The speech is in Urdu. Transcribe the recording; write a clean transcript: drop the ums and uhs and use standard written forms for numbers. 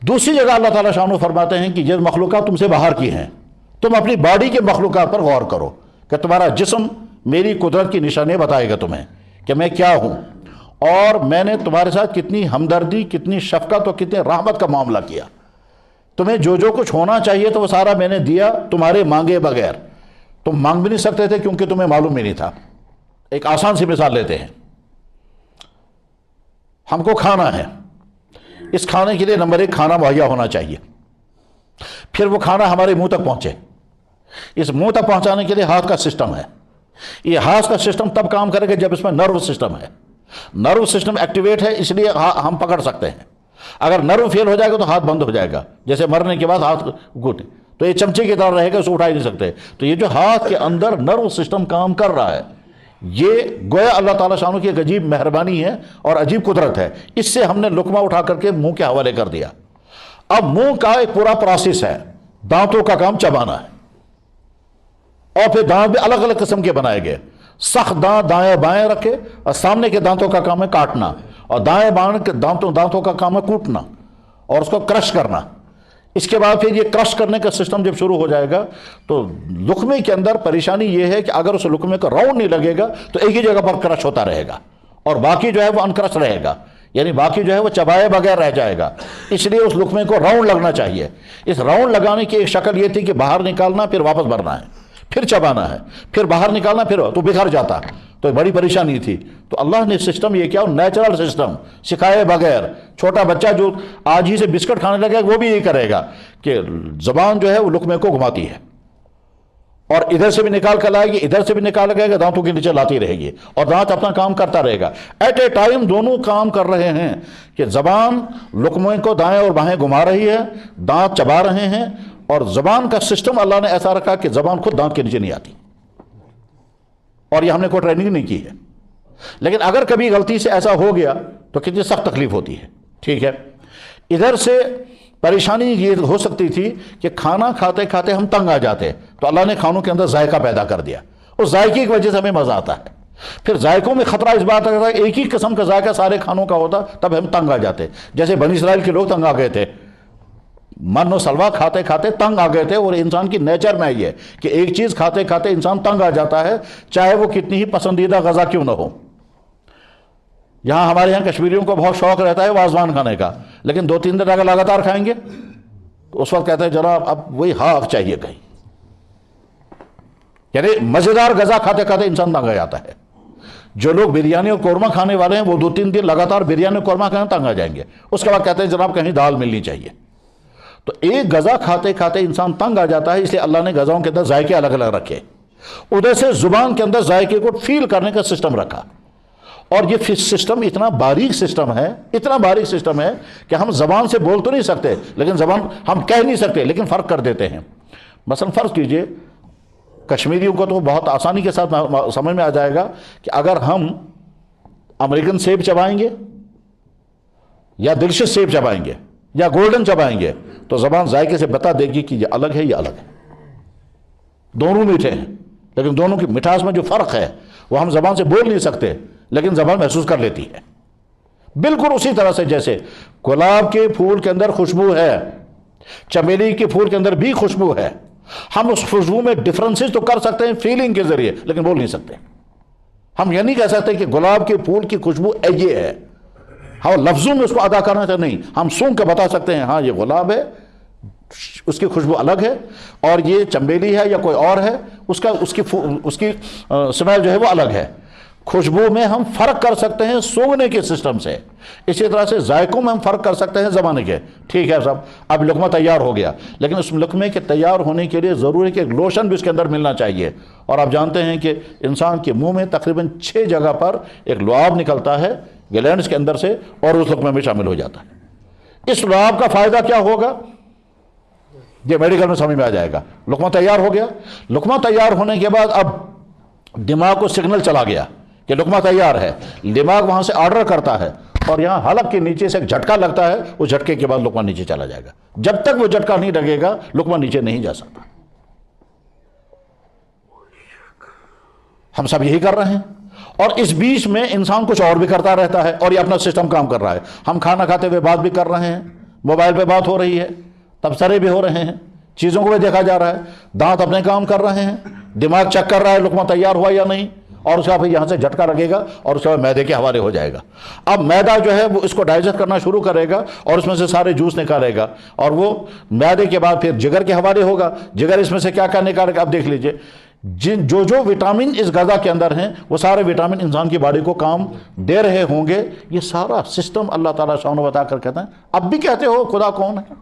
دوسری جگہ اللہ تعالیٰ شانو فرماتے ہیں کہ یہ مخلوقات تم سے باہر کی ہیں، تم اپنی باڈی کے مخلوقات پر غور کرو کہ تمہارا جسم میری قدرت کی نشانیاں بتائے گا تمہیں کہ میں کیا ہوں، اور میں نے تمہارے ساتھ کتنی ہمدردی، کتنی شفقت اور کتنی رحمت کا معاملہ کیا۔ تمہیں جو کچھ ہونا چاہیے تو وہ سارا میں نے دیا تمہارے مانگے بغیر۔ تم مانگ بھی نہیں سکتے تھے کیونکہ تمہیں معلوم بھی نہیں تھا۔ ایک آسان سی مثال لیتے ہیں، ہم کو کھانا ہے، اس کھانے کے لیے نمبر 1 کھانا مہیا ہونا چاہیے، پھر وہ کھانا ہمارے منہ تک پہنچے۔ اس منہ تک پہنچانے کے لیے ہاتھ کا سسٹم ہے۔ یہ ہاتھ کا سسٹم تب کام کرے گا جب اس میں نرو سسٹم ہے۔ نرو سسٹم ایکٹیویٹ ہے، اس لیے ہم پکڑ سکتے ہیں۔ اگر نرو فیل ہو جائے گا تو ہاتھ بند ہو جائے گا، جیسے مرنے کے بعد ہاتھ گھٹ تو یہ چمچے کی طرح رہے گا، اسے اٹھا ہی نہیں سکتے۔ تو یہ جو ہاتھ کے اندر نرو سسٹم کام کر رہا ہے، یہ گویا اللہ تعالیٰ شانو کی ایک عجیب مہربانی ہے اور عجیب قدرت ہے۔ اس سے ہم نے لقمہ اٹھا کر کے منہ کے حوالے کر دیا۔ اب منہ کا ایک پورا پروسیس ہے، دانتوں کا کام چبانا ہے، اور پھر دانت بھی الگ الگ قسم کے بنائے گئے۔ سخت دانت دائیں بائیں رکھے، اور سامنے کے دانتوں کا کام ہے کاٹنا، اور دائیں بائیں کے دانتوں کا کام ہے کوٹنا اور اس کو کرش کرنا۔ اس کے بعد پھر یہ کرش کرنے کا سسٹم جب شروع ہو جائے گا تو لقمے کے اندر پریشانی یہ ہے کہ اگر اس لقمے کا راؤنڈ نہیں لگے گا تو ایک ہی جگہ پر کرش ہوتا رہے گا، اور باقی جو ہے وہ انکرش رہے گا، یعنی باقی جو ہے وہ چبائے بغیر رہ جائے گا۔ اس لیے اس لقمے کو راؤنڈ لگنا چاہیے۔ اس راؤنڈ لگانے کی ایک شکل یہ تھی کہ باہر نکالنا پھر واپس بھرنا ہے، پھر چبانا ہے، پھر باہر نکالنا، پھر تو بکھر جاتا، تو بڑی پریشانی تھی۔ تو اللہ نے سسٹم یہ کیا، نیچرل سسٹم سکھائے بغیر۔ چھوٹا بچہ جو آج ہی سے بسکٹ کھانے لگے وہ بھی یہی کرے گا کہ زبان جو ہے وہ لقمے کو گھماتی ہے، اور ادھر سے بھی نکال کر لائے گی، ادھر سے بھی نکال لگے گا، دانتوں کے نیچے لاتی رہے گی، اور دانت اپنا کام کرتا رہے گا۔ ایٹ اے ٹائم دونوں کام کر رہے ہیں کہ زبان لقمے کو دائیں اور بائیں گھما رہی ہے، دانت چبا رہے ہیں، اور زبان کا سسٹم اللہ نے ایسا رکھا کہ زبان خود دانت کے نیچے نہیں آتی، اور یہ ہم نے کوئی ٹریننگ نہیں کی ہے۔ لیکن اگر کبھی غلطی سے ایسا ہو گیا تو کتنی سخت تکلیف ہوتی ہے۔ ٹھیک ہے، ادھر سے پریشانی یہ ہو سکتی تھی کہ کھانا کھاتے کھاتے ہم تنگ آ جاتے، تو اللہ نے کھانوں کے اندر ذائقہ پیدا کر دیا، اس ذائقے کی وجہ سے ہمیں مزہ آتا ہے۔ پھر ذائقوں میں خطرہ اس بات کا ایک ہی قسم کا ذائقہ سارے کھانوں کا ہوتا، تب ہم تنگ آ جاتے، جیسے بنی اسرائیل کے لوگ تنگ آ گئے تھے، من و سلوا کھاتے کھاتے تنگ آ گئے تھے۔ اور انسان کی نیچر میں یہ ہے کہ ایک چیز کھاتے کھاتے انسان تنگ آ جاتا ہے، چاہے وہ کتنی ہی پسندیدہ غذا کیوں نہ ہو۔ یہاں ہمارے یہاں کشمیریوں کو بہت شوق رہتا ہے واضوان کھانے کا، لیکن 2-3 دن اگر لگاتار کھائیں گے تو اس وقت کہتے ہیں جناب اب وہی ہاک چاہیے کہیں۔ یعنی مزیدار غذا کھاتے کھاتے انسان تنگ آ جاتا ہے۔ جو لوگ بریانی اور قورمہ کھانے والے ہیں وہ 2-3 دن لگاتار بریانی اور قورمہ کھانے تنگ آ جائیں گے، اس کے بعد کہتے ہیں جناب کہیں دال ملنی چاہیے۔ تو ایک غذا کھاتے کھاتے انسان تنگ آ جاتا ہے، اس لیے اللہ نے غذاؤں کے اندر ذائقے الگ الگ رکھے۔ ادھر سے زبان کے اندر ذائقے کو فیل کرنے کا سسٹم رکھا، اور یہ سسٹم اتنا باریک سسٹم ہے، اتنا باریک سسٹم ہے کہ ہم زبان سے بول تو نہیں سکتے، لیکن زبان ہم کہہ نہیں سکتے لیکن فرق کر دیتے ہیں۔ مثلا فرض کیجئے کشمیریوں کو تو بہت آسانی کے ساتھ سمجھ میں آ جائے گا کہ اگر ہم امریکن سیب چبائیں گے یا ڈیلیشس سیب چبائیں گے یا گولڈن چبائیں گے تو زبان ذائقے سے بتا دے گی کہ یہ الگ ہے، یہ الگ ہے۔ دونوں میٹھے ہیں، لیکن دونوں کی مٹھاس میں جو فرق ہے وہ ہم زبان سے بول نہیں سکتے لیکن زبان محسوس کر لیتی ہے۔ بالکل اسی طرح سے جیسے گلاب کے پھول کے اندر خوشبو ہے، چمیلی کے پھول کے اندر بھی خوشبو ہے، ہم اس خوشبو میں ڈفرنسز تو کر سکتے ہیں فیلنگ کے ذریعے لیکن بول نہیں سکتے۔ ہم یہ نہیں کہہ سکتے کہ گلاب کے پھول کی خوشبو یہ ہے، ہاں لفظوں میں اس کو ادا کرنا چاہتے نہیں، ہم سونگ کے بتا سکتے ہیں ہاں یہ گلاب ہے، اس کی خوشبو الگ ہے، اور یہ چمیلی ہے یا کوئی اور ہے، اس کی سمیل جو ہے وہ الگ ہے۔ خوشبو میں ہم فرق کر سکتے ہیں سونگنے کے سسٹم سے، اسی طرح سے ذائقوں میں ہم فرق کر سکتے ہیں زبان کے۔ ٹھیک ہے صاحب، اب لقمہ تیار ہو گیا، لیکن اس لقمے کے تیار ہونے کے لیے ضروری ہے کہ ایک لوشن بھی اس کے اندر ملنا چاہیے، اور آپ جانتے ہیں کہ انسان کے منہ میں تقریباً 6 جگہ پر ایک لعاب نکلتا ہے گلینڈز کے اندر سے، اور اس لقمے میں شامل ہو جاتا ہے۔ اس لعاب کا فائدہ کیا ہوگا یہ میڈیکل میں سمجھ میں آ جائے گا۔ لقمہ تیار ہو گیا، لقمہ تیار ہونے کے بعد اب دماغ کو سگنل چلا گیا کہ لقمہ تیار ہے، دماغ وہاں سے آرڈر کرتا ہے، اور یہاں حلق کے نیچے سے ایک جھٹکا لگتا ہے، اس جھٹکے کے بعد لقمہ نیچے چلا جائے گا۔ جب تک وہ جھٹکا نہیں لگے گا لقمہ نیچے نہیں جا سکتا۔ ہم سب یہی کر رہے ہیں، اور اس بیچ میں انسان کچھ اور بھی کرتا رہتا ہے، اور یہ اپنا سسٹم کام کر رہا ہے۔ ہم کھانا کھاتے ہوئے بات بھی کر رہے ہیں، موبائل پہ بات ہو رہی ہے، تبصرے بھی ہو رہے ہیں، چیزوں کو بھی دیکھا جا رہا ہے، دانت اپنے کام کر رہے ہیں، دماغ چیک کر رہا ہے لقمہ تیار ہوا یا نہیں، اور اس کا پھر یہاں سے جھٹکا لگے گا اور اس کے بعد معدے کے حوالے ہو جائے گا۔ اب معدہ جو ہے وہ اس کو ڈائجسٹ کرنا شروع کرے گا اور اس میں سے سارے جوس نکالے گا، اور وہ معدے کے بعد پھر جگر کے حوالے ہوگا، جگر اس میں سے کیا کیا نکالے گا۔ اب دیکھ لیجئے جو وٹامن اس غذا کے اندر ہیں وہ سارے وٹامن انسان کی باڈی کو کام دے رہے ہوں گے۔ یہ سارا سسٹم اللہ تعالیٰ سبحانہ و تعالیٰ کر کہتے ہیں اب بھی کہتے ہو خدا کون ہے؟